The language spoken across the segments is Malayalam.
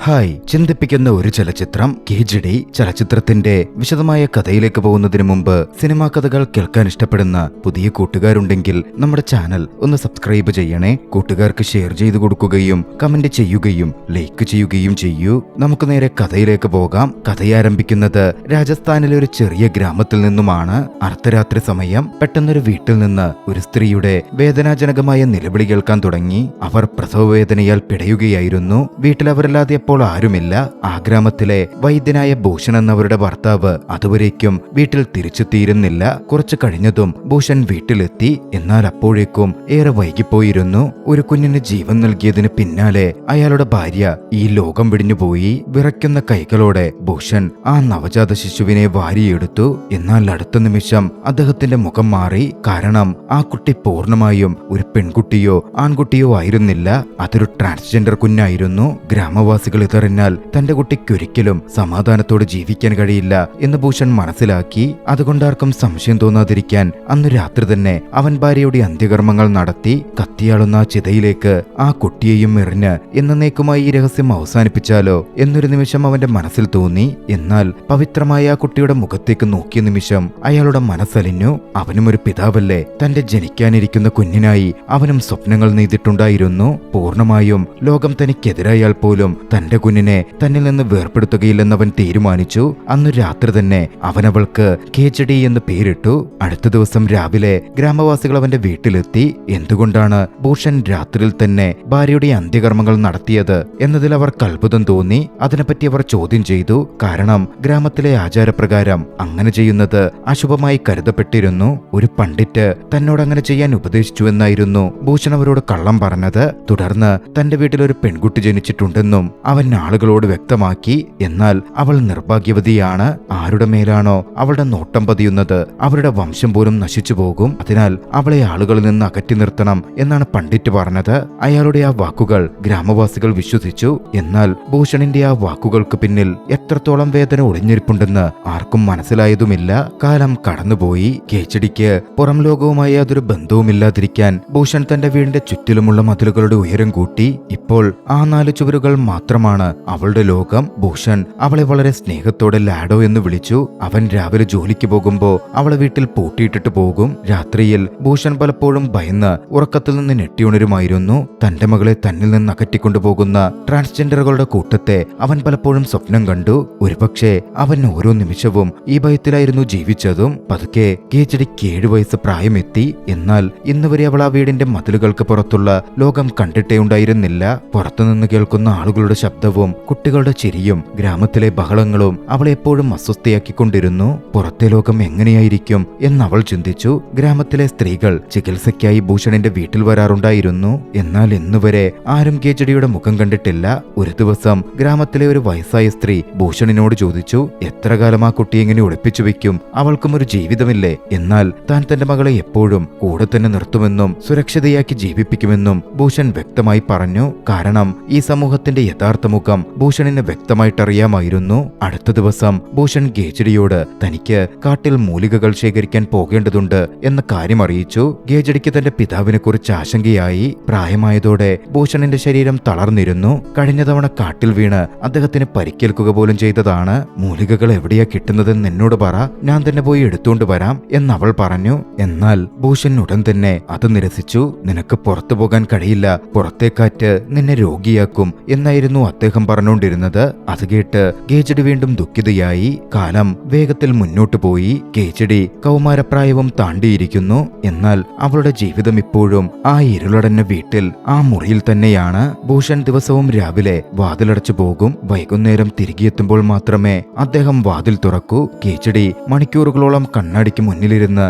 ഹായ്, ചിന്തിപ്പിക്കുന്ന ഒരു ചലച്ചിത്രം KGD. ചലച്ചിത്രത്തിന്റെ വിശദമായ കഥയിലേക്ക് പോകുന്നതിന് മുമ്പ് സിനിമാ കഥകൾ കേൾക്കാൻ ഇഷ്ടപ്പെടുന്ന പുതിയ കൂട്ടുകാരുണ്ടെങ്കിൽ നമ്മുടെ ചാനൽ ഒന്ന് സബ്സ്ക്രൈബ് ചെയ്യണേ. കൂട്ടുകാർക്ക് ഷെയർ ചെയ്തു കൊടുക്കുകയും കമന്റ് ചെയ്യുകയും ലൈക്ക് ചെയ്യുകയും ചെയ്യൂ. നമുക്ക് നേരെ കഥയിലേക്ക് പോകാം. കഥയാരംഭിക്കുന്നത് രാജസ്ഥാനിലെ ഒരു ചെറിയ ഗ്രാമത്തിൽ നിന്നുമാണ്. അർദ്ധരാത്രി സമയം പെട്ടെന്നൊരു വീട്ടിൽ നിന്ന് ഒരു സ്ത്രീയുടെ വേദനാജനകമായ നിലവിളി കേൾക്കാൻ തുടങ്ങി. അവർ പ്രസവവേദനയാൽ പിടയുകയായിരുന്നു. വീട്ടിൽ അവരല്ലാതെ അപ്പോൾ ആരുമില്ല. ആ ഗ്രാമത്തിലെ വൈദ്യനായ ഭൂഷൺ എന്നവരുടെ ഭർത്താവ് അതുവരേക്കും വീട്ടിൽ തിരിച്ചെത്തിയിരുന്നില്ല. കുറച്ചു കഴിഞ്ഞതും ഭൂഷൺ വീട്ടിലെത്തി. എന്നാൽ അപ്പോഴേക്കും ഏറെ വൈകിപ്പോയിരുന്നു. ഒരു കുഞ്ഞിന് ജീവൻ നൽകിയതിന് പിന്നാലെ അയാളുടെ ഭാര്യ ഈ ലോകം വെടിഞ്ഞുപോയി. വിറയ്ക്കുന്ന കൈകളോടെ ഭൂഷൺ ആ നവജാത ശിശുവിനെ വാരിയെടുത്തു. എന്നാൽ അടുത്ത നിമിഷം അദ്ദേഹത്തിന്റെ മുഖം മാറി. കാരണം ആ കുട്ടി പൂർണ്ണമായും ഒരു പെൺകുട്ടിയോ ആൺകുട്ടിയോ ആയിരുന്നില്ല. അതൊരു ട്രാൻസ്ജെൻഡർ കുഞ്ഞായിരുന്നു. ഗ്രാമവാസികൾ ഇതറിഞ്ഞാൽ തന്റെ കുട്ടിക്കൊരിക്കലും സമാധാനത്തോടെ ജീവിക്കാൻ കഴിയില്ല എന്ന് ഭൂഷൺ മനസ്സിലാക്കി. അതുകൊണ്ടാർക്കും സംശയം തോന്നാതിരിക്കാൻ അന്ന് രാത്രി തന്നെ അവൻ ഭാര്യയുടെ അന്ത്യകർമ്മങ്ങൾ നടത്തി. കത്തിയാളുന്ന ആ ചിതയിലേക്ക് ആ കുട്ടിയെയും എറിഞ്ഞ് എന്നേക്കുമായി ഈ രഹസ്യം അവസാനിപ്പിച്ചാലോ എന്നൊരു നിമിഷം അവന്റെ മനസ്സിൽ തോന്നി. എന്നാൽ പവിത്രമായ ആ കുട്ടിയുടെ മുഖത്തേക്ക് നോക്കിയ നിമിഷം അയാളുടെ മനസ്സലിഞ്ഞു. അവനും ഒരു പിതാവല്ലേ. തന്റെ ജനിക്കാനിരിക്കുന്ന കുഞ്ഞിനായി അവനും സ്വപ്നങ്ങൾ നെയ്തിട്ടുണ്ടായിരുന്നു. പൂർണ്ണമായും ലോകം തനിക്കെതിരായാൽ പോലും തന്റെ കുഞ്ഞിനെ തന്നിൽ നിന്ന് വേർപെടുത്തുകയില്ലെന്ന് അവൻ തീരുമാനിച്ചു. അന്നു രാത്രി തന്നെ അവൻ അവൾക്ക് KGD എന്ന് പേരിട്ടു. അടുത്ത ദിവസം രാവിലെ ഗ്രാമവാസികൾ അവന്റെ വീട്ടിലെത്തി. എന്തുകൊണ്ടാണ് ഭൂഷൺ രാത്രിയിൽ തന്നെ ഭാര്യയുടെ അന്ത്യകർമ്മങ്ങൾ നടത്തിയത് എന്നതിൽ അവർക്ക് അത്ഭുതം തോന്നി. അതിനെപ്പറ്റി അവർ ചോദ്യം ചെയ്തു. കാരണം ഗ്രാമത്തിലെ ആചാരപ്രകാരം അങ്ങനെ ചെയ്യുന്നത് അശുഭമായി കരുതപ്പെട്ടിരുന്നു. ഒരു പണ്ഡിറ്റ് തന്നോട് അങ്ങനെ ചെയ്യാൻ ഉപദേശിച്ചുവെന്നായിരുന്നു ഭൂഷൺ അവരോട് കള്ളം പറഞ്ഞത്. തുടർന്ന് തന്റെ വീട്ടിൽ ഒരു പെൺകുട്ടി ജനിച്ചിട്ടുണ്ടെന്നും അവൻ ആളുകളോട് വ്യക്തമാക്കി. എന്നാൽ അവൾ നിർഭാഗ്യവതിയാണ്. ആരുടെ മേലാണോ അവളുടെ നോട്ടം പതിയുന്നത് അവരുടെ വംശം പോലും നശിച്ചു പോകും. അതിനാൽ അവളെ ആളുകളിൽ നിന്ന് അകറ്റി നിർത്തണം എന്നാണ് പണ്ഡിറ്റ് പറഞ്ഞത്. അയാളുടെ ആ വാക്കുകൾ ഗ്രാമവാസികൾ വിശ്വസിച്ചു. എന്നാൽ ഭൂഷണിന്റെ ആ വാക്കുകൾക്ക് പിന്നിൽ എത്രത്തോളം വേദന ഒളിഞ്ഞിരിപ്പുണ്ടെന്ന് ആർക്കും മനസ്സിലായതുമില്ല. കാലം കടന്നുപോയി. KGDക്ക് പുറം ലോകവുമായി യാതൊരു ബന്ധവുമില്ലാതിരിക്കാൻ ഭൂഷൺ തന്റെ വീടിന്റെ ചുറ്റിലുമുള്ള മതിലുകളുടെ ഉയരം കൂട്ടി. ഇപ്പോൾ ആ 4 ചുവരുകൾ മാത്രമാണ് അവളുടെ ലോകം. ഭൂഷൺ അവളെ വളരെ സ്നേഹത്തോടെ ലാഡോ എന്ന് വിളിച്ചു. അവൻ രാവിലെ ജോലിക്ക് പോകുമ്പോ അവളെ വീട്ടിൽ പൂട്ടിയിട്ടിട്ട് പോകും. രാത്രിയിൽ ഭൂഷൺ പലപ്പോഴും ഭയന്ന് ഉറക്കത്തിൽ നിന്ന് ഞെട്ടിയുണരുമായിരുന്നു. തന്റെ മകളെ തന്നിൽ നിന്ന് അകറ്റിക്കൊണ്ടുപോകുന്ന ട്രാൻസ്ജെൻഡറുകളുടെ കൂട്ടത്തെ അവൻ പലപ്പോഴും സ്വപ്നം കണ്ടു. ഒരുപക്ഷെ അവൻ ഓരോ നിമിഷവും ഈ ഭയത്തിലായിരുന്നു ജീവിച്ചതും. പതുക്കെ KGDക്ക് 7 വയസ്സ് പ്രായമെത്തി. എന്നാൽ ഇന്നുവരെ അവൾ ആ വീടിന്റെ മതിലുകൾക്ക് പുറത്തുള്ള ലോകം കണ്ടിട്ടേ ഉണ്ടായിരുന്നില്ല. പുറത്തുനിന്ന് കേൾക്കുന്ന ആളുകളുടെ ശബ്ദവും കുട്ടികളുടെ ചിരിയും ഗ്രാമത്തിലെ ബഹളങ്ങളും അവളെ എപ്പോഴും അസ്വസ്ഥയാക്കിക്കൊണ്ടിരുന്നു. പുറത്തെ ലോകം എങ്ങനെയായിരിക്കും എന്നവൾ ചിന്തിച്ചു. ഗ്രാമത്തിലെ സ്ത്രീകൾ ചികിത്സയ്ക്കായി ഭൂഷണിന്റെ വീട്ടിൽ വരാറുണ്ടായിരുന്നു. എന്നാൽ ഇന്നുവരെ ആരും KGDയുടെ മുഖം കണ്ടിട്ടില്ല. ഒരു ദിവസം ഗ്രാമത്തിലെ ഒരു വയസ്സായ സ്ത്രീ ഭൂഷണിനോട് ചോദിച്ചു, എത്ര കാലം ആ കുട്ടി എങ്ങനെ ഒളിപ്പിച്ചു വെക്കും? അവൾക്കും ഒരു ജീവിതമില്ലേ? എന്നാൽ താൻ തന്റെ മകളെ എപ്പോഴും കൂടെ തന്നെ നിർത്തുമെന്നും സുരക്ഷിതയാക്കി ജീവിപ്പിക്കുമെന്നും ഭൂഷൺ വ്യക്തമായി പറഞ്ഞു. കാരണം ഈ സമൂഹത്തിന്റെ യഥാർത്ഥ മുഖം ഭൂഷണിന് വ്യക്തമായിട്ടറിയാമായിരുന്നു. അടുത്ത ദിവസം ഭൂഷൺ KGDയോട് തനിക്ക് കാട്ടിൽ മൂലികകൾ ശേഖരിക്കാൻ പോകേണ്ടതുണ്ട് എന്ന കാര്യം അറിയിച്ചു. KGDക്ക് തന്റെ പിതാവിനെ കുറിച്ച് ആശങ്കയായി. പ്രായമായതോടെ ഭൂഷണിന്റെ ശരീരം തളർന്നിരുന്നു. കഴിഞ്ഞ തവണ കാട്ടിൽ വീണ് അദ്ദേഹത്തിന് പരിക്കേൽക്കുക പോലും ചെയ്തതാണ്. മൂലികകൾ എവിടെയാ കിട്ടുന്നതെന്ന് എന്നോട് പറ, ഞാൻ തന്നെ പോയി എടുത്തുകൊണ്ട് വരാം എന്നവൾ പറഞ്ഞു. എന്നാൽ ഭൂഷൺ ഉടൻ തന്നെ അത് നിരസിച്ചു. നിനക്ക് പുറത്തു പോകാൻ കഴിയില്ല, പുറത്തെ കാറ്റ് നിന്നെ രോഗിയാക്കും എന്നായിരുന്നു അദ്ദേഹം പറഞ്ഞുകൊണ്ടിരുന്നത്. അത് കേട്ട് KGD വീണ്ടും ദുഃഖിതയായി. കാലം വേഗത്തിൽ മുന്നോട്ടു പോയി. KGD കൗമാരപ്രായവും താണ്ടിയിരിക്കുന്നു. എന്നാൽ അവളുടെ ജീവിതം ഇപ്പോഴും ആ ഇരുളടഞ്ഞ വീട്ടിൽ, ആ മുറിയിൽ തന്നെയാണ്. ഭൂഷൺ ദിവസവും രാവിലെ വാതിലടച്ചു പോകും. വൈകുന്നേരം തിരികെ എത്തുമ്പോൾ മാത്രമേ അദ്ദേഹം വാതിൽ തുറക്കൂ. KGD മണിക്കൂറുകളോളം കണ്ണാടിക്ക് മുന്നിലിരുന്ന്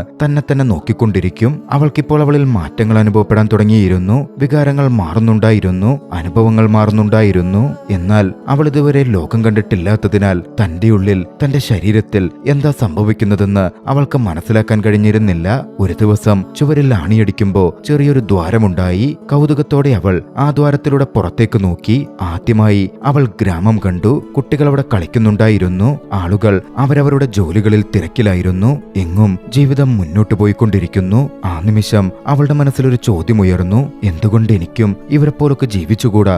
തന്നെ നോക്കിക്കൊണ്ടിരിക്കും. അവൾക്കിപ്പോൾ അവളിൽ മാറ്റങ്ങൾ അനുഭവപ്പെടാൻ തുടങ്ങിയിരുന്നു. വികാരങ്ങൾ മാറുന്നുണ്ടായിരുന്നു, അനുഭവങ്ങൾ മാറുന്നുണ്ടായിരുന്നു. എന്നാൽ അവൾ ഇതുവരെ ലോകം കണ്ടിട്ടില്ലാത്തതിനാൽ തന്റെ ഉള്ളിൽ, തന്റെ ശരീരത്തിൽ എന്താ സംഭവിക്കുന്നതെന്ന് അവൾക്ക് മനസ്സിലാക്കാൻ കഴിഞ്ഞിരുന്നില്ല. ഒരു ദിവസം ചുവരിൽ ആണിയടിക്കുമ്പോ ചെറിയൊരു ദ്വാരമുണ്ടായി. കൗതുകത്തോടെ അവൾ ആ ദ്വാരത്തിലൂടെ പുറത്തേക്ക് നോക്കി. ആദ്യമായി അവൾ ഗ്രാമം കണ്ടു. കുട്ടികൾ അവിടെ കളിക്കുന്നുണ്ടായിരുന്നു. ആളുകൾ അവരവരുടെ ജോലികളിൽ തിരക്കിലായിരുന്നു. എങ്ങും ജീവിതം മുന്നോട്ടു പോയിക്കൊണ്ടിരിക്കുന്നു. ആ നിമിഷം അവളുടെ മനസ്സിലൊരു ചോദ്യമുയർന്നു, എന്തുകൊണ്ട് എനിക്കും ഇവരെപ്പോലൊക്കെ ജീവിച്ചുകൂടാ?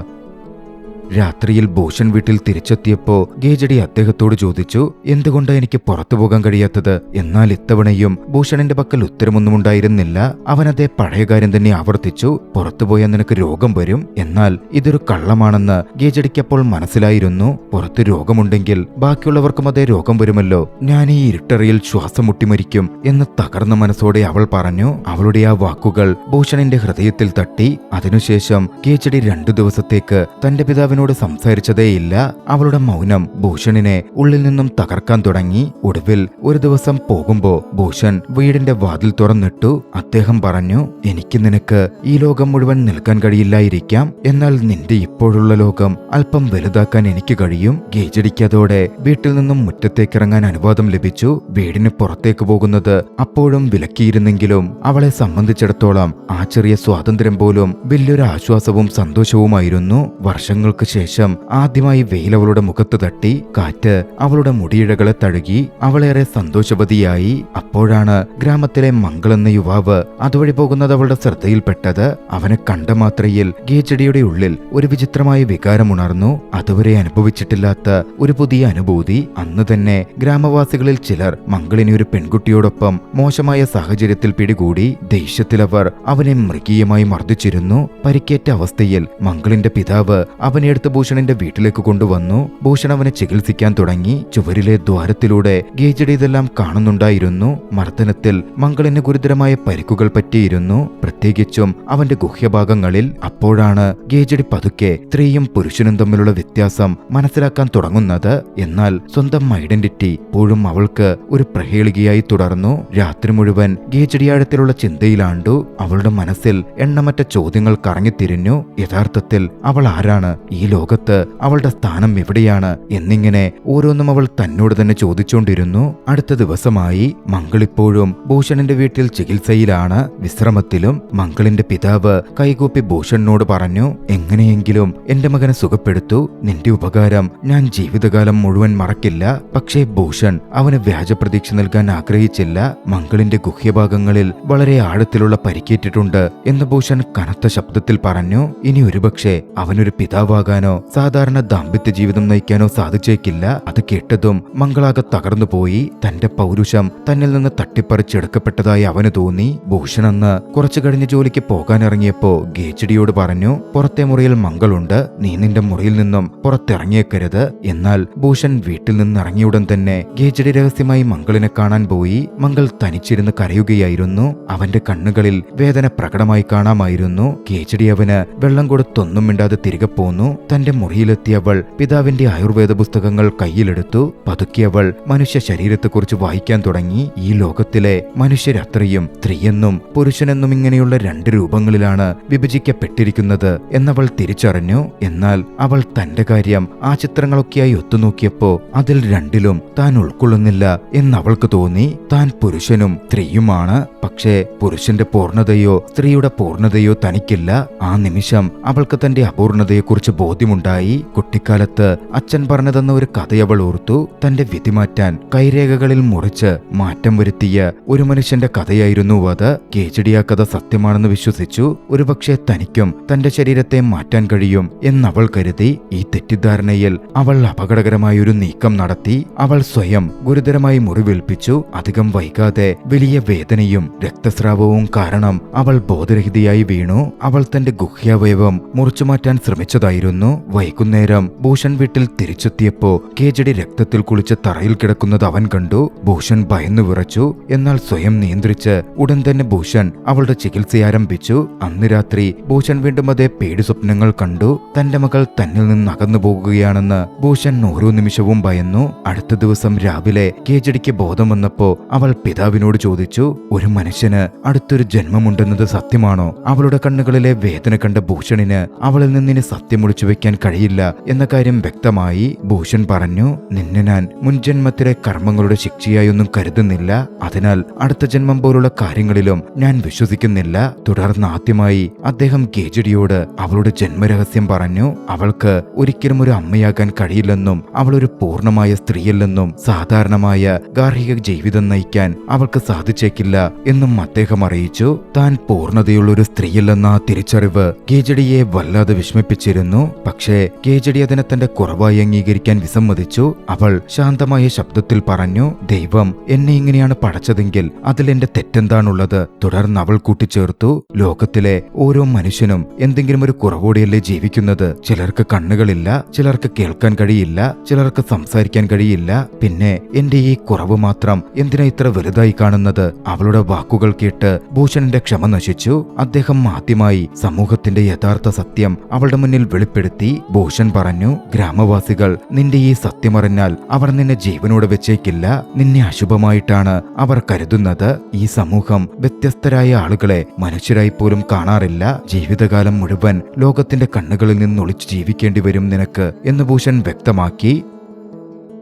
രാത്രിയിൽ ഭൂഷൺ വീട്ടിൽ തിരിച്ചെത്തിയപ്പോ ഗേജഡി അദ്ദേഹത്തോട് ചോദിച്ചു, എന്തുകൊണ്ട് എനിക്ക് പുറത്തു പോകാൻ കഴിയാത്തത്? എന്നാൽ ഇത്തവണയും ഭൂഷണിന്റെ പക്കൽ ഉത്തരമൊന്നും ഉണ്ടായിരുന്നില്ല. അവനതേ പഴയ കാര്യം തന്നെ ആവർത്തിച്ചു. പുറത്തുപോയാൽ നിനക്ക് രോഗം വരും. എന്നാൽ ഇതൊരു കള്ളമാണെന്ന് ഗേജഡിക്ക് അപ്പോൾ മനസ്സിലായിരുന്നു. പുറത്ത് രോഗമുണ്ടെങ്കിൽ ബാക്കിയുള്ളവർക്കും അതേ രോഗം വരുമല്ലോ. ഞാൻ ഈ ഇരുട്ടറയിൽ ശ്വാസം മുട്ടിമരിക്കും എന്ന് തകർന്ന മനസ്സോടെ അവൾ പറഞ്ഞു. അവളുടെ ആ വാക്കുകൾ ഭൂഷണിന്റെ ഹൃദയത്തിൽ തട്ടി. അതിനുശേഷം ഗേജഡി 2 ദിവസത്തേക്ക് തന്റെ പിതാവിനോട് സംസാരിച്ചതേയില്ല. അവളുടെ മൗനം ഭൂഷണിനെ ഉള്ളിൽ നിന്നും തകർക്കാൻ തുടങ്ങി. ഒടുവിൽ ഒരു ദിവസം പോകുമ്പോ ഭൂഷൺ വീടിന്റെ വാതിൽ തുറന്നിട്ടു. അദ്ദേഹം പറഞ്ഞു, എനിക്ക് നിനക്ക് ഈ ലോകം മുഴുവൻ നിൽക്കാൻ കഴിയില്ലായിരിക്കാം, എന്നാൽ നിന്റെ ഇപ്പോഴുള്ള ലോകം അല്പം വലുതാക്കാൻ എനിക്ക് കഴിയും. ഗേജഡിക്ക് അതോടെ വീട്ടിൽ നിന്നും മുറ്റത്തേക്കിറങ്ങാൻ അനുവാദം ലഭിച്ചു. വീടിന് പുറത്തേക്ക് പോകുന്നത് അപ്പോഴും വിലക്കിയിരുന്നെങ്കിലും അവളെ സംബന്ധിച്ചിടത്തോളം ആ ചെറിയ സ്വാതന്ത്ര്യം പോലും വലിയൊരു ആശ്വാസവും സന്തോഷവുമായിരുന്നു. വർഷങ്ങൾക്ക് ശേഷം ആദ്യമായി വെയിൽ അവളുടെ മുഖത്ത് തട്ടി. കാറ്റ് അവളുടെ മുടിയിഴകളെ തഴുകി. അവളേറെ സന്തോഷവതിയായി. അപ്പോഴാണ് ഗ്രാമത്തിലെ മംഗൾ എന്ന യുവാവ് അതുവഴി പോകുന്നത് അവളുടെ ശ്രദ്ധയിൽപ്പെട്ടത്. അവനെ കണ്ട മാത്രയിൽ ഗേജഡിയുടെ ഉള്ളിൽ ഒരു വിചിത്രമായ വികാരമുണർന്നു. അതുവരെ അനുഭവിച്ചിട്ടില്ലാത്ത ഒരു പുതിയ അനുഭൂതി. അന്ന് തന്നെ ഗ്രാമവാസികളിൽ ചിലർ മംഗളിനെ ഒരു പെൺകുട്ടിയോടൊപ്പം മോശമായ സാഹചര്യത്തിൽ പിടികൂടി. ദേഷ്യത്തിലവർ അവനെ മൃഗീയമായി മർദ്ദിച്ചിരുന്നു. പരിക്കേറ്റ അവസ്ഥയിൽ മംഗളിന്റെ പിതാവ് അവനെ എടുത്ത് ഭൂഷണിന്റെ വീട്ടിലേക്ക് കൊണ്ടുവന്നു. ഭൂഷൺ അവനെ ചികിത്സിക്കാൻ തുടങ്ങി. ചുവരിലെ ദ്വാരത്തിലൂടെ ഗേജഡി ഇതെല്ലാം കാണുന്നുണ്ടായിരുന്നു. മർദ്ദനത്തിൽ മംഗളിന് ഗുരുതരമായ പരിക്കുകൾ പറ്റിയിരുന്നു, പ്രത്യേകിച്ചും അവന്റെ ഗുഹ്യഭാഗങ്ങളിൽ. അപ്പോഴാണ് ഗേജഡി പതുക്കെ സ്ത്രീയും പുരുഷനും തമ്മിലുള്ള വ്യത്യാസം മനസ്സിലാക്കാൻ തുടങ്ങുന്നത്. എന്നാൽ സ്വന്തം ഐഡന്റിറ്റി ഇപ്പോഴും അവൾക്ക് ഒരു പ്രഹേളികയായി തുടർന്നു. രാത്രി മുഴുവൻ ഗേജഡി ആഴത്തിലുള്ള ചിന്തയിലാണ്ടു. അവളുടെ മനസ്സിൽ എണ്ണമറ്റ ചോദ്യങ്ങൾ കറങ്ങിത്തിരിഞ്ഞു. യഥാർത്ഥത്തിൽ അവൾ ആരാണ്? ഈ ലോകത്ത് അവളുടെ സ്ഥാനം എവിടെയാണ്? എന്നിങ്ങനെ ഓരോന്നും അവൾ തന്നോട് തന്നെ ചോദിച്ചുകൊണ്ടിരുന്നു. അടുത്ത ദിവസമായി മംഗളിപ്പോഴും ഭൂഷണിന്റെ വീട്ടിൽ ചികിത്സയിലാണ്, വിശ്രമത്തിലും. മംഗളിന്റെ പിതാവ് കൈകൂപ്പി ഭൂഷണിനോട് പറഞ്ഞു, എങ്ങനെയെങ്കിലും എന്റെ മകനെ സുഖപ്പെടുത്തു. നിന്റെ ഉപകാരം ഞാൻ ജീവിതകാലം മുഴുവൻ മറക്കില്ല. പക്ഷേ ഭൂഷൺ അവന് വ്യാജ പ്രതീക്ഷ നൽകാൻ ആഗ്രഹിച്ചില്ല. മംഗളിന്റെ ഗുഹ്യഭാഗങ്ങളിൽ വളരെ ആഴത്തിലുള്ള പരിക്കേറ്റിട്ടുണ്ട് എന്ന് ഭൂഷൺ കനത്ത ശബ്ദത്തിൽ പറഞ്ഞു. ഇനി ഒരുപക്ഷെ അവനൊരു പിതാവാകാനോ സാധാരണ ദാമ്പത്യ ജീവിതം നയിക്കാനോ സാധിച്ചേക്കില്ല. അത് കേട്ടതും മംഗളാകെ തകർന്നുപോയി. തന്റെ പൗരുഷം തന്നിൽ നിന്ന് തട്ടിപ്പറിച്ചെടുക്കപ്പെട്ടതായി അവന് തോന്നി. ഭൂഷൺ അന്ന് കുറച്ചു കഴിഞ്ഞ് ജോലിക്ക് പോകാനിറങ്ങിയപ്പോ ഗേജഡിയോട് പറഞ്ഞു, പുറത്തെ മുറിയിൽ മംഗളുണ്ട്, നീ നിന്റെ മുറിയിൽ നിന്നും പുറത്തിറങ്ങിയേക്കരുത്. എന്നാൽ ഭൂഷൺ വീട്ടിൽ നിന്ന് ഇറങ്ങിയുടൻ തന്നെ ഗേജഡി രഹസ്യമായി മംഗളിനെ കാണാൻ പോയി. മംഗൾ തനിച്ചിരുന്ന് കരയുകയായിരുന്നു. അവന്റെ കണ്ണുകളിൽ വേദന പ്രകടമായി കാണാമായിരുന്നു. ഗേജഡി അവന് വെള്ളം കൊടുത്തൊന്നും മിണ്ടാതെ തിരികെ പോന്നു. തന്റെ മുറിയിലെത്തിയവൾ പിതാവിന്റെ ആയുർവേദ പുസ്തകങ്ങൾ കയ്യിലെടുത്തു. പതുക്കെ അവൾ മനുഷ്യ ശരീരത്തെക്കുറിച്ച് വായിക്കാൻ തുടങ്ങി. ഈ ലോകത്തിലെ മനുഷ്യരത്രയും സ്ത്രീയെന്നും പുരുഷനെന്നും ഇങ്ങനെയുള്ള 2 രൂപങ്ങളിലാണ് വിഭജിക്കപ്പെട്ടിരിക്കുന്നത് എന്നവൾ തിരിച്ചറിഞ്ഞു. എന്നാൽ അവൾ തന്റെ കാര്യം ആ ചിത്രങ്ങളൊക്കെയായി ഒത്തുനോക്കിയപ്പോ അതിൽ 2ലും താൻ ഉൾക്കൊള്ളുന്നില്ല എന്നവൾക്ക് തോന്നി. താൻ പുരുഷനും സ്ത്രീയുമാണ്, പക്ഷേ പുരുഷന്റെ പൂർണ്ണതയോ സ്ത്രീയുടെ പൂർണ്ണതയോ തനിക്കില്ല. ആ നിമിഷം അവൾക്ക് തന്റെ അപൂർണതയെക്കുറിച്ച് ബോധ്യമുണ്ടായി. കുട്ടിക്കാലത്ത് അച്ഛൻ പറഞ്ഞതെന്ന ഒരു കഥയവൾ ഓർത്തു. തന്റെ വിധി മാറ്റാൻ കൈരേഖകളിൽ മുറിച്ച് മാറ്റം വരുത്തിയ ഒരു മനുഷ്യന്റെ കഥയായിരുന്നു അത്. ഗേജഡി ആ കഥ സത്യമാണെന്ന് വിശ്വസിച്ചു. ഒരുപക്ഷെ തനിക്കും തന്റെ ശരീരത്തെ മാറ്റാൻ കഴിയും എന്നവൾ കരുതി. ഈ തെറ്റിദ്ധാരണയിൽ അവൾ അപകടകരമായൊരു നീക്കം നടത്തി. അവൾ സ്വയം ഗുരുതരമായി മുറിവേൽപ്പിച്ചു. അധികം വൈകാതെ വലിയ വേദനയും രക്തസ്രാവവും കാരണം അവൾ ബോധരഹിതയായി വീണു. അവൾ തന്റെ ഗുഹ്യാവയവം മുറിച്ചുമാറ്റാൻ ശ്രമിച്ചതായിരുന്നു. വൈകുന്നേരം ഭൂഷൺ വീട്ടിൽ തിരിച്ചെത്തിയപ്പോ ഗേജഡി രക്തത്തിൽ കുളിച്ച് തറയിൽ കിടക്കുന്നത് അവൻ കണ്ടു. ഭൂഷൺ ഭയന്നു വിറച്ചു. എന്നാൽ സ്വയം നിയന്ത്രിച്ച് ഉടൻ തന്നെ ഭൂഷൺ അവളുടെ ചികിത്സ ആരംഭിച്ചു. അന്ന് രാത്രി ഭൂഷൺ വീണ്ടും അതേ പേടി സ്വപ്നങ്ങൾ കണ്ടു. തന്റെ മകൾ തന്നിൽ നിന്ന് അകന്നു പോകുകയാണെന്ന് ഭൂഷൺ ഓരോ നിമിഷവും ഭയന്നു. അടുത്ത ദിവസം രാവിലെ ഗേജഡിക്ക് ബോധം വന്നപ്പോ അവൾ പിതാവിനോട് ചോദിച്ചു, ഒരു മനുഷ്യന് അടുത്തൊരു ജന്മമുണ്ടെന്നത് സത്യമാണോ? അവളുടെ കണ്ണുകളിലെ വേദന കണ്ട ഭൂഷണിന് അവളിൽ നിന്നിന് സത്യം ഒളിച്ചു വെക്കാൻ കഴിയില്ല എന്ന കാര്യം വ്യക്തമായി. ഭൂഷൺ പറഞ്ഞു, നിന്നെ ഞാൻ മുൻജന്മത്തിലെ കർമ്മങ്ങളുടെ ശിക്ഷയായി ഒന്നും കരുതുന്നില്ല. അതിനാൽ അടുത്ത ജന്മം പോലുള്ള കാര്യങ്ങളിലും ഞാൻ വിശ്വസിക്കുന്നില്ല. തുടർന്ന് ആദ്യമായി അദ്ദേഹം ഗേജഡിയോട് അവളുടെ ജന്മരഹസ്യം പറഞ്ഞു. അവൾക്ക് ഒരിക്കലും ഒരു അമ്മയാകാൻ കഴിയില്ലെന്നും അവൾ ഒരു പൂർണ്ണമായ സ്ത്രീയല്ലെന്നും സാധാരണമായ ഗാർഹിക ജീവിതം നയിക്കാൻ അവൾക്ക് സാധിച്ചേക്കില്ല എന്നും അദ്ദേഹം അറിയിച്ചു. താൻ പൂർണ്ണതയുള്ള ഒരു സ്ത്രീയല്ലെന്ന ആ തിരിച്ചറിവ് ഗേജഡിയെ വല്ലാതെ വിഷമിപ്പിച്ചിരുന്നു. പക്ഷേ കേജടി അതിനെ തന്റെ കുറവായി അംഗീകരിക്കാൻ വിസമ്മതിച്ചു. അവൾ ശാന്തമായ ശബ്ദത്തിൽ പറഞ്ഞു, ദൈവം എന്നെ ഇങ്ങനെയാണ് പടച്ചതെങ്കിൽ അതിലെന്റെ തെറ്റെന്താണുള്ളത്? തുടർന്ന് അവൾ കൂട്ടിച്ചേർത്തു, ലോകത്തിലെ ഓരോ മനുഷ്യനും എന്തെങ്കിലും ഒരു കുറവോടെയല്ലേ ജീവിക്കുന്നത്. ചിലർക്ക് കണ്ണുകളില്ല, ചിലർക്ക് കേൾക്കാൻ കഴിയില്ല, ചിലർക്ക് സംസാരിക്കാൻ കഴിയില്ല. പിന്നെ എന്റെ ഈ കുറവ് മാത്രം എന്തിനാ ഇത്ര വലുതായി കാണുന്നത്? അവളുടെ വാക്കുകൾ കേട്ട് ഭൂഷണന്റെ ക്ഷമ നശിച്ചു. അദ്ദേഹം ആദ്യമായി സമൂഹത്തിന്റെ യഥാർത്ഥ സത്യം അവളുടെ മുന്നിൽ വെളിപ്പെടുത്തി. ഭൂഷൺ പറഞ്ഞു, ഗ്രാമവാസികൾ നിന്റെ ഈ സത്യമറിഞ്ഞാൽ അവർ നിന്നെ ജീവനോടെ വെച്ചേക്കില്ല. നിന്നെ അശുഭമായിട്ടാണ് അവർ കരുതുന്നത്. ഈ സമൂഹം വ്യത്യസ്തരായ ആളുകളെ മനുഷ്യരായി പോലും കാണാറില്ല. ജീവിതകാലം മുഴുവൻ ലോകത്തിന്റെ കണ്ണുകളിൽ നിന്ന് ഒളിച്ചു ജീവിക്കേണ്ടി വരും നിനക്ക് എന്ന് ഭൂഷൺ വ്യക്തമാക്കി.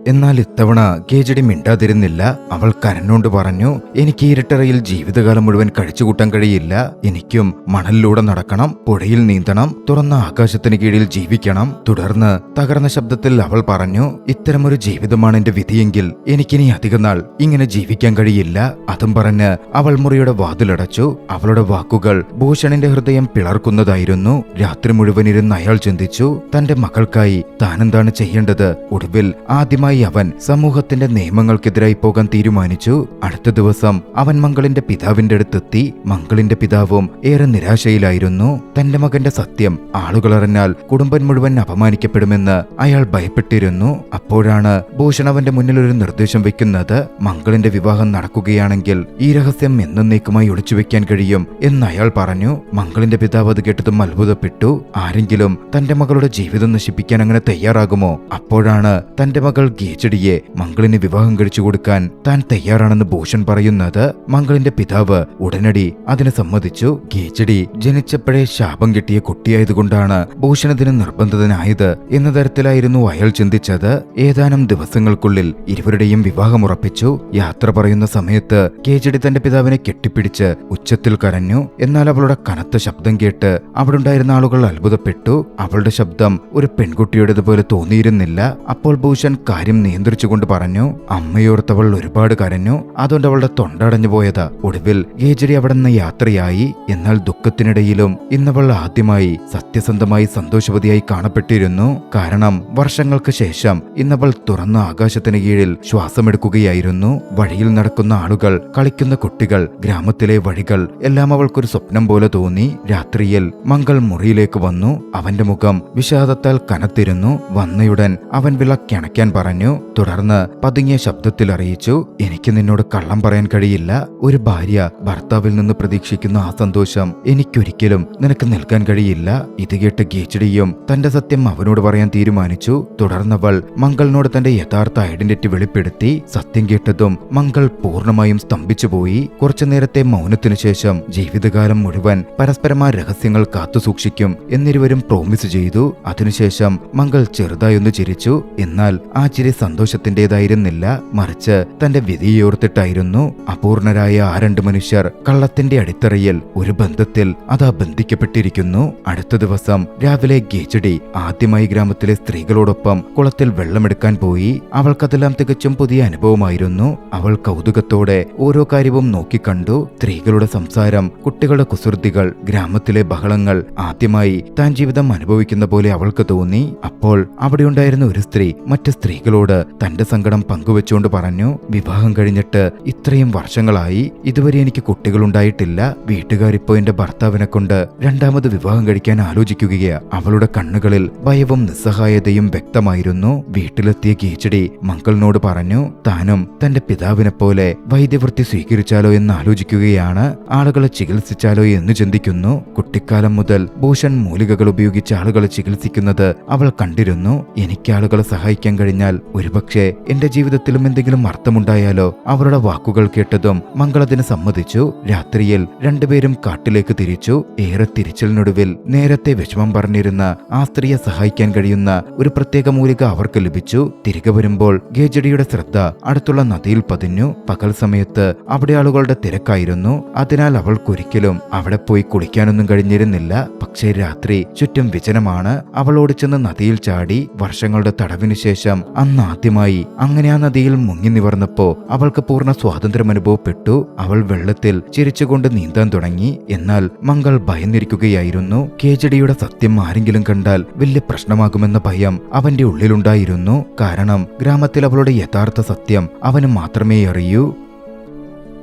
എന്നാൽ ഇത്തവണ കേജടി മിണ്ടാതിരുന്നില്ല. അവൾ കരഞ്ഞോണ്ട് പറഞ്ഞു, എനിക്ക് ഇരുട്ടറയിൽ ജീവിതകാലം മുഴുവൻ കഴിച്ചുകൂട്ടാൻ കഴിയില്ല. എനിക്കും മണലിലൂടെ നടക്കണം, പുഴയിൽ നീന്തണം, തുറന്ന ആകാശത്തിന് കീഴിൽ ജീവിക്കണം. തുടർന്ന് തകർന്ന ശബ്ദത്തിൽ അവൾ പറഞ്ഞു, ഇത്തരമൊരു ജീവിതമാണ് എന്റെ വിധിയെങ്കിൽ എനിക്കിനി അധിക നാൾ ഇങ്ങനെ ജീവിക്കാൻ കഴിയില്ല. അതും പറഞ്ഞ് അവൾ മുറിയുടെ വാതിലടച്ചു. അവളുടെ വാക്കുകൾ ഭൂഷണിന്റെ ഹൃദയം പിളർക്കുന്നതായിരുന്നു. രാത്രി മുഴുവൻ ഇരുന്ന് അയാൾ ചിന്തിച്ചു, തന്റെ മകൾക്കായി താനെന്താണ് ചെയ്യേണ്ടത്. ഒടുവിൽ ആദ്യമായി അവൻ സമൂഹത്തിന്റെ നിയമങ്ങൾക്കെതിരായി പോകാൻ തീരുമാനിച്ചു. അടുത്ത ദിവസം അവൻ മംഗളിന്റെ പിതാവിന്റെ അടുത്തെത്തി. മംഗളിന്റെ പിതാവും ഏറെ നിരാശയിലായിരുന്നു. തന്റെ മകന്റെ സത്യം ആളുകൾ അറിഞ്ഞാൽ കുടുംബം മുഴുവൻ അപമാനിക്കപ്പെടുമെന്ന് അയാൾ ഭയപ്പെട്ടിരുന്നു. അപ്പോഴാണ് ഭൂഷൺ അവന്റെ മുന്നിൽ ഒരു നിർദ്ദേശം വെക്കുന്നത്. മംഗളിന്റെ വിവാഹം നടക്കുകയാണെങ്കിൽ ഈ രഹസ്യം എന്നേക്കുമായി ഒളിച്ചുവെക്കാൻ കഴിയും എന്ന് അയാൾ പറഞ്ഞു. മംഗളിന്റെ പിതാവ് അത് കേട്ടതും അത്ഭുതപ്പെട്ടു. ആരെങ്കിലും തന്റെ മകളുടെ ജീവിതം നശിപ്പിക്കാൻ അങ്ങനെ തയ്യാറാകുമോ? അപ്പോഴാണ് തന്റെ മകൾ കേജടിയെ മംഗളിന് വിവാഹം കഴിച്ചു കൊടുക്കാൻ താൻ തയ്യാറാണെന്ന് ഭൂഷൺ പറയുന്നത്. മംഗളിന്റെ പിതാവ് ഉടനടി അതിന് സമ്മതിച്ചു. കേജടി ജനിച്ചപ്പോഴേ ശാപം കിട്ടിയ കുട്ടിയായതുകൊണ്ടാണ് ഭൂഷൺ ഇതിന് നിർബന്ധിതനായത് എന്ന തരത്തിലായിരുന്നു അയാൾ ചിന്തിച്ചത്. ഏതാനും ദിവസങ്ങൾക്കുള്ളിൽ ഇരുവരുടെയും വിവാഹം ഉറപ്പിച്ചു. യാത്ര പറയുന്ന സമയത്ത് കേജടി തന്റെ പിതാവിനെ കെട്ടിപ്പിടിച്ച് ഉച്ചത്തിൽ കരഞ്ഞു. എന്നാൽ അവളുടെ കനത്ത ശബ്ദം കേട്ട് അവിടെ ഉണ്ടായിരുന്ന ആളുകൾ അത്ഭുതപ്പെട്ടു. അവളുടെ ശബ്ദം ഒരു പെൺകുട്ടിയുടേതുപോലെ തോന്നിയിരുന്നില്ല. അപ്പോൾ ഭൂഷൺ കാര്യം നിയന്ത്രിച്ചുകൊണ്ട് പറഞ്ഞു, അമ്മയോർത്തവൾ ഒരുപാട് കരഞ്ഞു, അതുകൊണ്ട് അവളുടെ തൊണ്ടടഞ്ഞു പോയതാ. ഒടുവിൽ കേജടി അവിടെ നിന്ന് യാത്രയായി. എന്നാൽ ദുഃഖത്തിനിടയിലും ഇന്നവൾ ആദ്യമായി സത്യസന്ധമായി സന്തോഷവതിയായി കാണപ്പെട്ടിരുന്നു. കാരണം വർഷങ്ങൾക്ക് ശേഷം ഇന്നവൾ തുറന്ന ആകാശത്തിന് കീഴിൽ ശ്വാസമെടുക്കുകയായിരുന്നു. വഴിയിൽ നടക്കുന്ന ആളുകൾ, കളിക്കുന്ന കുട്ടികൾ, ഗ്രാമത്തിലെ വഴികൾ എല്ലാം അവൾക്കൊരു സ്വപ്നം പോലെ തോന്നി. രാത്രിയിൽ മംഗൾ മുറിയിലേക്ക് വന്നു. അവന്റെ മുഖം വിഷാദത്താൽ കനത്തിരുന്നു. വന്നയുടൻ അവൻ വിളക്കണയ്ക്കാൻ പറഞ്ഞു. തുടർന്ന് പതുങ്ങിയ ശബ്ദത്തിൽ അറിയിച്ചു, എനിക്ക് നിന്നോട് കള്ളം പറയാൻ കഴിയില്ല. ഒരു ഭാര്യ ഭർത്താവിൽ നിന്ന് പ്രതീക്ഷിക്കുന്ന ആ സന്തോഷം എനിക്കൊരിക്കലും നിനക്ക് നൽകാൻ കഴിയില്ല. ഇത് കേട്ട് കേജടിയും തന്റെ സത്യം അവനോട് പറയാൻ തീരുമാനിച്ചു. തുടർന്നവൾ മംഗളിനോട് തന്റെ യഥാർത്ഥ ഐഡന്റിറ്റി വെളിപ്പെടുത്തി. സത്യം കേട്ടതും മംഗൾ പൂർണ്ണമായും സ്തംഭിച്ചുപോയി. കുറച്ചു നേരത്തെ മൗനത്തിനു ശേഷം ജീവിതകാലം മുഴുവൻ പരസ്പരമായ രഹസ്യങ്ങൾ കാത്തുസൂക്ഷിക്കും എന്നിരുവരും പ്രോമിസ് ചെയ്തു. അതിനുശേഷം മംഗൾ ചെറുതായൊന്ന് ചിരിച്ചു. എന്നാൽ ആ ചിരി സന്തോഷത്തിന്റേതായിരുന്നില്ല, മറിച്ച് തന്റെ വിധിയോർത്തിട്ടായിരുന്നു. അപൂർണരായ ആ രണ്ട് മനുഷ്യർ കള്ളത്തിന്റെ അടിത്തറയിൽ ഒരു ബന്ധത്തിൽ അതാ ബന്ധിക്കപ്പെട്ടിരിക്കുന്നു. അടുത്ത ദിവസം രാവിലെ കേജടി ആദ്യമായി ഗ്രാമത്തിലെ സ്ത്രീകളോടൊപ്പം കുളത്തിൽ വെള്ളമെടുക്കാൻ പോയി. അവൾക്കതെല്ലാം തികച്ചും പുതിയ അനുഭവമായിരുന്നു. അവൾ കൗതുകത്തോടെ ഓരോ കാര്യവും നോക്കിക്കണ്ടു. സ്ത്രീകളുടെ സംസാരം, കുട്ടികളുടെ കുസൃതികൾ, ഗ്രാമത്തിലെ ബഹളങ്ങൾ. ആദ്യമായി താൻ ജീവിതം അനുഭവിക്കുന്ന പോലെ അവൾക്ക് തോന്നി. അപ്പോൾ അവിടെയുണ്ടായിരുന്ന ഒരു സ്ത്രീ മറ്റ് സ്ത്രീകളോട് തന്റെ സങ്കടം പങ്കുവെച്ചുകൊണ്ട് പറഞ്ഞു, വിവാഹം കഴിഞ്ഞിട്ട് ഇത്രയും വർഷങ്ങളായി, ഇതുവരെ എനിക്ക് കുട്ടികളുണ്ടായിട്ടില്ല. വീട്ടുകാരിപ്പോ എന്റെ ഭർത്താവിനെ കൊണ്ട് രണ്ടാമത് വിവാഹം കഴിക്കാൻ ആലോചിക്കുകയാ. അവളുടെ കണ്ണുകളിൽ ഭയവും നിസ്സഹായതയും വ്യക്തമായിരുന്നു. വീട്ടിലെത്തിയ കേജടി മംഗളിനോട് പറഞ്ഞു, താനും തന്റെ പിതാവിനെ പോലെ വൈദ്യവൃത്തി സ്വീകരിച്ചാലോ എന്ന് ആലോചിക്കുകയാണ്. ആളുകളെ ചികിത്സിച്ചാലോ എന്ന് ചിന്തിക്കുന്നു. കുട്ടിക്കാലം മുതൽ ഭൂഷൺ മൂലികകൾ ഉപയോഗിച്ച് ആളുകളെ ചികിത്സിക്കുന്നത് അവൾ കണ്ടിരുന്നു. എനിക്ക് ആളുകളെ സഹായിക്കാൻ കഴിഞ്ഞാൽ ഒരുപക്ഷെ എന്റെ ജീവിതത്തിലും എന്തെങ്കിലും അർത്ഥമുണ്ടായാലോ. അവരുടെ വാക്കുകൾ കേട്ടതും മംഗൾ അതിന് സമ്മതിച്ചു. രാത്രിയിൽ രണ്ടുപേരും കാട്ടിലേക്ക് തിരിച്ചു. ഏറെ തിരിച്ചലിനൊടുവിൽ നേരത്തെ വിഷമം പറഞ്ഞിരുന്ന ആ സ്ത്രീയെ സഹായിക്കാൻ കഴിയുന്ന ഒരു പ്രത്യേക മൂലിക അവർക്ക് ലഭിച്ചു. തിരികെ വരുമ്പോൾ കേജടിയുടെ ശ്രദ്ധ അടുത്തുള്ള നദിയിൽ പതിഞ്ഞു. പകൽ സമയത്ത് അവിടെ ആളുകളുടെ തിരക്കായിരുന്നു. അതിനാൽ അവൾക്കൊരിക്കലും അവിടെ പോയി കുളിക്കാനൊന്നും കഴിഞ്ഞിരുന്നില്ല. പക്ഷേ രാത്രി ചുറ്റും വിജനമാണ്. അവൾ ഓടിച്ചെന്ന് നദിയിൽ ചാടി. വർഷങ്ങളുടെ തടവിനു ശേഷം അന്ന് അന്ന് ആദ്യമായി അങ്ങനെ ആ നദിയിൽ മുങ്ങി നിവർന്നപ്പോ അവൾക്ക് പൂർണ്ണ സ്വാതന്ത്ര്യം അനുഭവപ്പെട്ടു. അവൾ വെള്ളത്തിൽ ചിരിച്ചുകൊണ്ട് നീന്താൻ തുടങ്ങി. എന്നാൽ മംഗൾ ഭയന്നിരിക്കുകയായിരുന്നു. കേജഡിയുടെ സത്യം ആരെങ്കിലും കണ്ടാൽ വലിയ പ്രശ്നമാകുമെന്ന ഭയം അവന്റെ ഉള്ളിലുണ്ടായിരുന്നു. കാരണം ഗ്രാമത്തിൽ അവളുടെ യഥാർത്ഥ സത്യം അവന് മാത്രമേ അറിയൂ.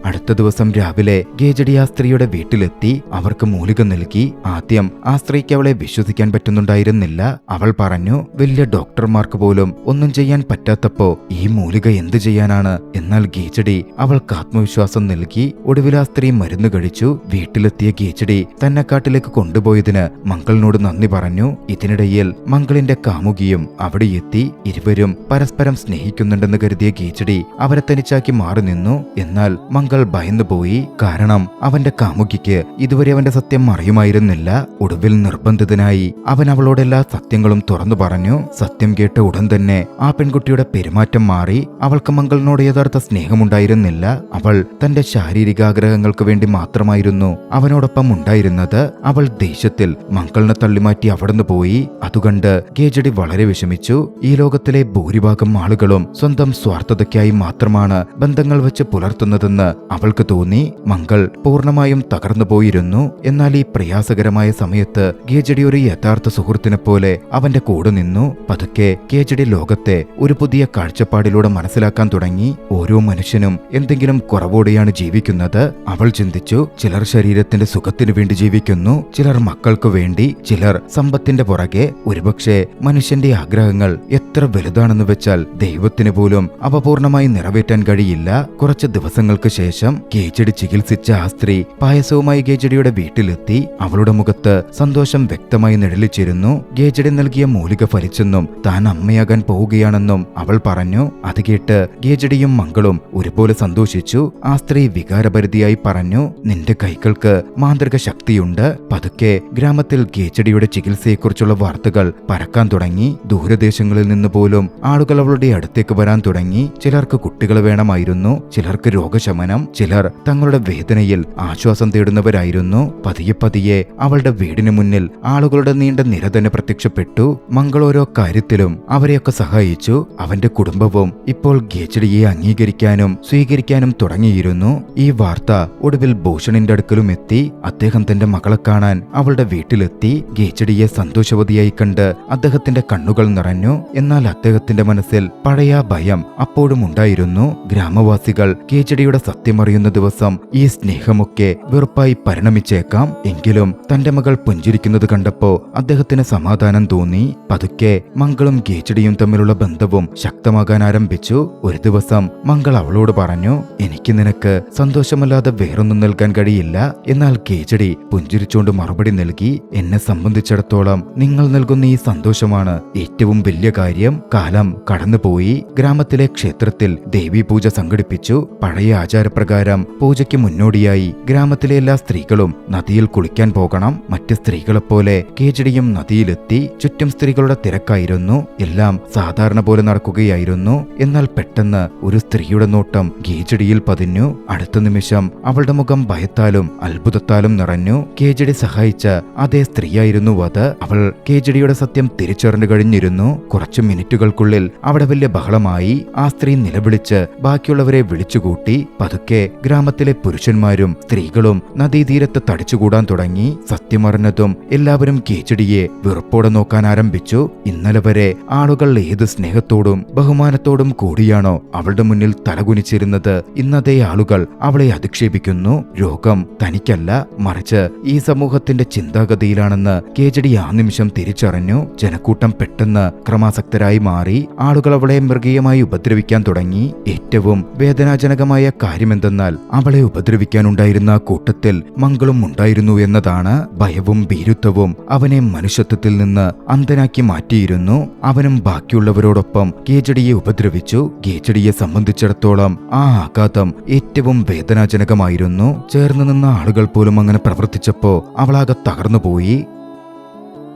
അടുത്ത ദിവസം രാവിലെ കേജഡി ആ സ്ത്രീയുടെ വീട്ടിലെത്തി. അവർക്ക് മൂലിക നൽകി. ആദ്യം ആ സ്ത്രീക്ക് അവളെ വിശ്വസിക്കാൻ പറ്റുന്നുണ്ടായിരുന്നില്ല. അവൾ പറഞ്ഞു, വലിയ ഡോക്ടർമാർക്ക് പോലും ഒന്നും ചെയ്യാൻ പറ്റാത്തപ്പോ ഈ മൂലിക എന്തു ചെയ്യാനാണ്? എന്നാൽ കേജഡി അവൾക്ക് ആത്മവിശ്വാസം നൽകി. ഒടുവിൽ ആ സ്ത്രീ മരുന്ന് കഴിച്ചു. വീട്ടിലെത്തിയ കേജഡി തന്നെ കാട്ടിലേക്ക് കൊണ്ടുപോയതിന് മംഗളിനോട് നന്ദി പറഞ്ഞു. ഇതിനിടയിൽ മംഗളിന്റെ കാമുകിയും അവിടെ എത്തി. ഇരുവരും പരസ്പരം സ്നേഹിക്കുന്നുണ്ടെന്ന് കരുതിയ കേജഡി അവരെ തനിച്ചാക്കി മാറി നിന്നു. എന്നാൽ മംഗൾ ഭയന്നുപോയി. കാരണം അവന്റെ കാമുകിക്ക് ഇതുവരെ അവന്റെ സത്യം അറിയുമായിരുന്നില്ല. ഒടുവിൽ നിർബന്ധിതനായി അവൻ അവളോട് എല്ലാ സത്യങ്ങളും തുറന്നു പറഞ്ഞു. സത്യം കേട്ട ഉടൻ തന്നെ ആ പെൺകുട്ടിയുടെ പെരുമാറ്റം മാറി. അവൾക്ക് മംഗളിനോട് യഥാർത്ഥ സ്നേഹമുണ്ടായിരുന്നില്ല. അവൾ തന്റെ ശാരീരികാഗ്രഹങ്ങൾക്ക് വേണ്ടി മാത്രമായിരുന്നു അവനോടൊപ്പം ഉണ്ടായിരുന്നത്. അവൾ ദേഷ്യത്തിൽ മംഗളിനെ തള്ളിമാറ്റി അവിടുന്ന് പോയി. അതുകണ്ട് കേജഡി വളരെ വിഷമിച്ചു. ഈ ലോകത്തിലെ ഭൂരിഭാഗം ആളുകളും സ്വന്തം സ്വാർത്ഥതയ്ക്കായി മാത്രമാണ് ബന്ധങ്ങൾ വെച്ച് പുലർത്തുന്നതെന്ന് അവൾക്ക് തോന്നി. മംഗൾ പൂർണ്ണമായും തകർന്നു പോയിരുന്നു. എന്നാൽ ഈ പ്രയാസകരമായ സമയത്ത് കേജഡി ഒരു യഥാർത്ഥ സുഹൃത്തിനെ പോലെ അവന്റെ കൂടെ നിന്നു. പതുക്കെ കേജഡി ലോകത്തെ ഒരു പുതിയ കാഴ്ചപ്പാടിലൂടെ മനസ്സിലാക്കാൻ തുടങ്ങി. ഓരോ മനുഷ്യനും എന്തെങ്കിലും കുറവോടെയാണ് ജീവിക്കുന്നത്. അവൾ ചിന്തിച്ചു, ചിലർ ശരീരത്തിന്റെ സുഖത്തിനു വേണ്ടി ജീവിക്കുന്നു, ചിലർ മക്കൾക്കു വേണ്ടി, ചിലർ സമ്പത്തിന്റെ പുറകെ. ഒരുപക്ഷെ മനുഷ്യന്റെ ആഗ്രഹങ്ങൾ എത്ര വലുതാണെന്ന് വെച്ചാൽ ദൈവത്തിന് പോലും അവ പൂർണ്ണമായി നിറവേറ്റാൻ കഴിയില്ല. കുറച്ച് ദിവസങ്ങൾക്ക് ശേഷം കേജഡി ചികിത്സിച്ച ആ സ്ത്രീ പായസവുമായി കേജഡിയുടെ വീട്ടിലെത്തി. അവളുടെ മുഖത്ത് സന്തോഷം വ്യക്തമായി നിഴലിച്ചിരുന്നു. കേജഡി നൽകിയ മൂലിക ഫലിച്ചെന്നും താൻ അമ്മയാകാൻ പോവുകയാണെന്നും അവൾ പറഞ്ഞു. അത് കേട്ട് കേജഡിയും മംഗളും ഒരുപോലെ സന്തോഷിച്ചു. ആ സ്ത്രീ വികാരഭരിതയായി പറഞ്ഞു, നിന്റെ കൈകൾക്ക് മാന്ത്രിക ശക്തിയുണ്ട്. പതുക്കെ ഗ്രാമത്തിൽ കേജഡിയുടെ ചികിത്സയെക്കുറിച്ചുള്ള വാർത്തകൾ പരക്കാൻ തുടങ്ങി. ദൂരദേശങ്ങളിൽ നിന്ന് പോലും ആളുകൾ അവളുടെ അടുത്തേക്ക് വരാൻ തുടങ്ങി. ചിലർക്ക് കുട്ടികൾ വേണമായിരുന്നു, ചിലർക്ക് രോഗശമനം, ചിലർ തങ്ങളുടെ വേദനയിൽ ആശ്വാസം തേടുന്നവരായിരുന്നു. പതിയെ പതിയെ അവളുടെ വീടിന് മുന്നിൽ ആളുകളുടെ നീണ്ട നിര തന്നെ പ്രത്യക്ഷപ്പെട്ടു. മംഗൾ ഓരോ കാര്യത്തിലും അവരെയൊക്കെ സഹായിച്ചു. അവന്റെ കുടുംബവും ഇപ്പോൾ കേജഡിയെ അംഗീകരിക്കാനും സ്വീകരിക്കാനും തുടങ്ങിയിരുന്നു. ഈ വാർത്ത ഒടുവിൽ ഭൂഷണിന്റെ അടുക്കലും എത്തി. അദ്ദേഹം തന്റെ മകളെ കാണാൻ അവളുടെ വീട്ടിലെത്തി. കേജഡിയെ സന്തോഷവതിയായി കണ്ട് അദ്ദേഹത്തിന്റെ കണ്ണുകൾ നിറഞ്ഞു. എന്നാൽ അദ്ദേഹത്തിന്റെ മനസ്സിൽ പഴയ ഭയം അപ്പോഴും ഉണ്ടായിരുന്നു. ഗ്രാമവാസികൾ കേജഡിയുടെ സത്യമറിയുന്ന ദിവസം ഈ സ്നേഹമൊക്കെ വെറുപ്പായി പരിണമിച്ചേക്കാം. എങ്കിലും തന്റെ മകൾ പുഞ്ചിരിക്കുന്നത് കണ്ടപ്പോ അദ്ദേഹത്തിന് സമാധാനം തോന്നി. പതുക്കെ മംഗളും കേജഡിയും തമ്മിലുള്ള ബന്ധവും ശക്തമാകാൻ ആരംഭിച്ചു. ഒരു ദിവസം മംഗൾ അവളോട് പറഞ്ഞു, എനിക്ക് നിനക്ക് സന്തോഷമല്ലാതെ വേറൊന്നും നൽകാൻ കഴിയില്ല. എന്നാൽ കേജഡി പുഞ്ചിരിച്ചുകൊണ്ട് മറുപടി നൽകി, എന്നെ സംബന്ധിച്ചിടത്തോളം നിങ്ങൾ നൽകുന്ന ഈ സന്തോഷമാണ് ഏറ്റവും വലിയ കാര്യം. കാലം കടന്നുപോയി. ഗ്രാമത്തിലെ ക്ഷേത്രത്തിൽ ദേവീപൂജ സംഘടിപ്പിച്ചു. പഴയ ആചാരപ്രകാരം പൂജയ്ക്ക് മുന്നോടിയായി ഗ്രാമത്തിലെ എല്ലാ സ്ത്രീകളും നദിയിൽ കുളിക്കാൻ പോകണം. മറ്റ് സ്ത്രീകളെപ്പോലെ കേജഡിയും നദിയിലെത്തി. ചുറ്റും സ്ത്രീകളുടെ തിരക്കായിരുന്നു. എല്ലാം സാധാരണ പോലെ നടക്കുകയായിരുന്നു. എന്നാൽ പെട്ടെന്ന് ഒരു സ്ത്രീയുടെ നോട്ടം കേജഡിയിൽ പതിഞ്ഞു. അടുത്ത നിമിഷം അവളുടെ മുഖം ഭയത്താലും അത്ഭുതത്താലും നിറഞ്ഞു. കേജഡി സഹായിച്ച അതേ സ്ത്രീയായിരുന്നു അത്. അവൾ കേജഡിയുടെ സത്യം തിരിച്ചറിഞ്ഞു കഴിഞ്ഞിരുന്നു. കുറച്ചു മിനിറ്റുകൾക്കുള്ളിൽ അവിടെ വലിയ ബഹളമായി. ആ സ്ത്രീ നിലവിളിച്ച് ബാക്കിയുള്ളവരെ വിളിച്ചുകൂട്ടി. പതുക്കെ ഗ്രാമത്തിലെ പുരുഷന്മാരും സ്ത്രീകളും നദീതീരത്ത് തടിച്ചുകൂടാൻ തുടങ്ങി. സത്യമറിഞ്ഞതും എല്ലാവരും കേജഡിയെ വെറുപ്പോടെ നോക്കാൻ ആരംഭിച്ചു. ഇന്നലെ വരെ ആളുകൾ ഏത് സ്നേഹത്തോടും ബഹുമാനത്തോടും കൂടിയാണോ അവളുടെ മുന്നിൽ തലകുനിച്ചിരുന്നത്, ഇന്നതേ ആളുകൾ അവളെ അധിക്ഷേപിക്കുന്നു. രോഗം തനിക്കല്ല, മറിച്ച് ഈ സമൂഹത്തിന്റെ ചിന്താഗതിയിലാണെന്ന് കേജഡി ആ നിമിഷം തിരിച്ചറിഞ്ഞു. ജനക്കൂട്ടം പെട്ടെന്ന് ക്രമാസക്തരായി മാറി. ആളുകൾ അവളെ മൃഗീയമായി ഉപദ്രവിക്കാൻ തുടങ്ങി. ഏറ്റവും വേദനാജനകമായ കാര്യമെന്തെന്നാൽ അവളെ ഉപദ്രവിക്കാനുണ്ടായിരുന്ന കൂട്ടത്തിൽ മംഗളും ഉണ്ടായിരുന്നു എന്നതാണ്. ഭയവും ഭീരുത്വവും അവനെ മനുഷ്യത്വത്തിൽ നിന്ന് അന്ധനാക്കി മാറ്റിയിരുന്നു. അവനും ബാക്കിയുള്ളവരോടൊപ്പം കേജഡിയെ ഉപദ്രവിച്ചു. കേജഡിയെ സംബന്ധിച്ചിടത്തോളം ആ ആഘാതം ഏറ്റവും വേദനാജനകമായിരുന്നു. ചേർന്ന് നിന്ന ആളുകൾ പോലും അങ്ങനെ പ്രവർത്തിച്ചപ്പോ അവളാകെ തകർന്നുപോയി.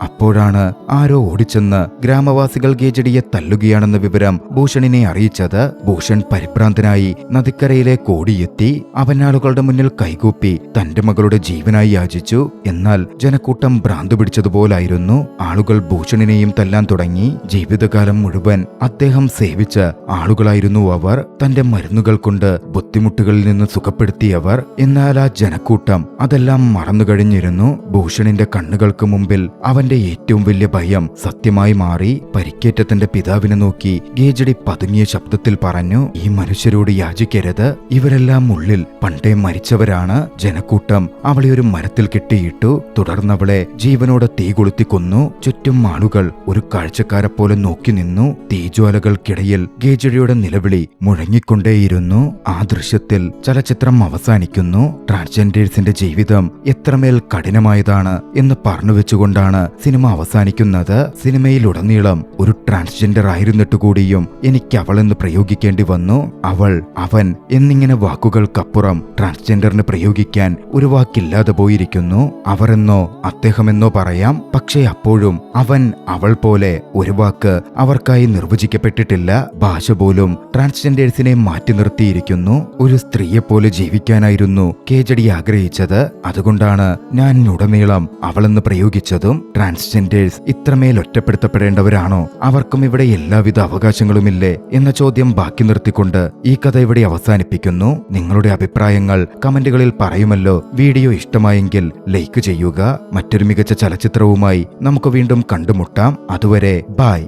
അപ്പോഴാണ് ആരോ ഓടിച്ചെന്ന് ഗ്രാമവാസികൾ ഗേജഡിയെ തല്ലുകയാണെന്ന വിവരം ഭൂഷണിനെ അറിയിച്ചത്. ഭൂഷൺ പരിഭ്രാന്തനായി നദിക്കരയിലേക്ക് ഓടിയെത്തി. അവൻ ആളുകളുടെ മുന്നിൽ കൈകൂപ്പി തന്റെ മകളുടെ ജീവനായി യാചിച്ചു. എന്നാൽ ജനക്കൂട്ടം ഭ്രാന്തു പിടിച്ചതുപോലായിരുന്നു. ആളുകൾ ഭൂഷണിനെയും തല്ലാൻ തുടങ്ങി. ജീവിതകാലം മുഴുവൻ അദ്ദേഹം സേവിച്ച ആളുകളായിരുന്നു അവർ. തന്റെ മരുന്നുകൾ കൊണ്ട് ബുദ്ധിമുട്ടുകളിൽ നിന്ന് സുഖപ്പെടുത്തിയവർ. എന്നാൽ ആ ജനക്കൂട്ടം അതെല്ലാം മറന്നുകഴിഞ്ഞിരുന്നു. ഭൂഷണിന്റെ കണ്ണുകൾക്ക് മുമ്പിൽ അവന്റെ ഏറ്റവും വലിയ ഭയം സത്യമായി മാറി. പരിക്കേറ്റ തന്റെ പിതാവിനെ നോക്കി ഗേജഡി പതുങ്ങിയ ശബ്ദത്തിൽ പറഞ്ഞു, ഈ മനുഷ്യരോട് യാചിക്കരുത്. ഇവരെല്ലാം ഉള്ളിൽ പണ്ടേ മരിച്ചവരാണ്. ജനക്കൂട്ടം അവളെ ഒരു മരത്തിൽ കെട്ടിയിട്ടു. തുടർന്നവളെ ജീവനോടെ തീ കൊളുത്തി കൊന്നു. ചുറ്റും ആളുകൾ ഒരു കാഴ്ചക്കാരെ പോലെ നോക്കി നിന്നു. തീജ്വാലകൾക്കിടയിൽ ഗേജഡിയുടെ നിലവിളി മുഴങ്ങിക്കൊണ്ടേയിരുന്നു. ആ ദൃശ്യത്തിൽ ചലച്ചിത്രം അവസാനിക്കുന്നു. ട്രാൻസ്ജെൻഡേഴ്സിന്റെ ജീവിതം എത്രമേൽ കഠിനമായതാണ് എന്ന് പറഞ്ഞു വെച്ചുകൊണ്ടാണ് സിനിമ അവസാനിക്കുന്നത്. സിനിമയിലുടനീളം ഒരു ട്രാൻസ്ജെൻഡർ ആയിരുന്നിട്ട് കൂടിയും എനിക്ക് അവളെന്ന് പ്രയോഗിക്കേണ്ടി വന്നു. അവൾ, അവൻ എന്നിങ്ങനെ വാക്കുകൾക്കപ്പുറം ട്രാൻസ്ജെൻഡറിന് പ്രയോഗിക്കാൻ ഒരു വാക്കില്ലാതെ പോയിരിക്കുന്നു. അവരെന്നോ അദ്ദേഹമെന്നോ പറയാം. പക്ഷേ അപ്പോഴും അവൻ, അവൾ പോലെ ഒരു വാക്ക് അവർക്കായി നിർവചിക്കപ്പെട്ടിട്ടില്ല. ഭാഷ പോലും ട്രാൻസ്ജെൻഡേഴ്സിനെ മാറ്റി നിർത്തിയിരിക്കുന്നു. ഒരു സ്ത്രീയെപ്പോലെ ജീവിക്കാനായിരുന്നു ഗേജഡി ആഗ്രഹിച്ചത്. അതുകൊണ്ടാണ് ഞാൻ ഉടനീളം അവളെന്ന് പ്രയോഗിച്ചതും. ട്രാൻസ്ജെൻഡേഴ്സ് ഇത്രമേൽ ഒറ്റപ്പെടുത്തപ്പെടേണ്ടവരാണോ? അവർക്കും ഇവിടെ എല്ലാവിധ അവകാശങ്ങളുമില്ലേ എന്ന ചോദ്യം ബാക്കി നിർത്തിക്കൊണ്ട് ഈ കഥ ഇവിടെ അവസാനിപ്പിക്കുന്നു. നിങ്ങളുടെ അഭിപ്രായങ്ങൾ കമന്റുകളിൽ പറയുമല്ലോ. വീഡിയോ ഇഷ്ടമായെങ്കിൽ ലൈക്ക് ചെയ്യുക. മറ്റൊരു മികച്ച ചലച്ചിത്രവുമായി നമുക്ക് വീണ്ടും കണ്ടുമുട്ടാം. അതുവരെ ബൈ.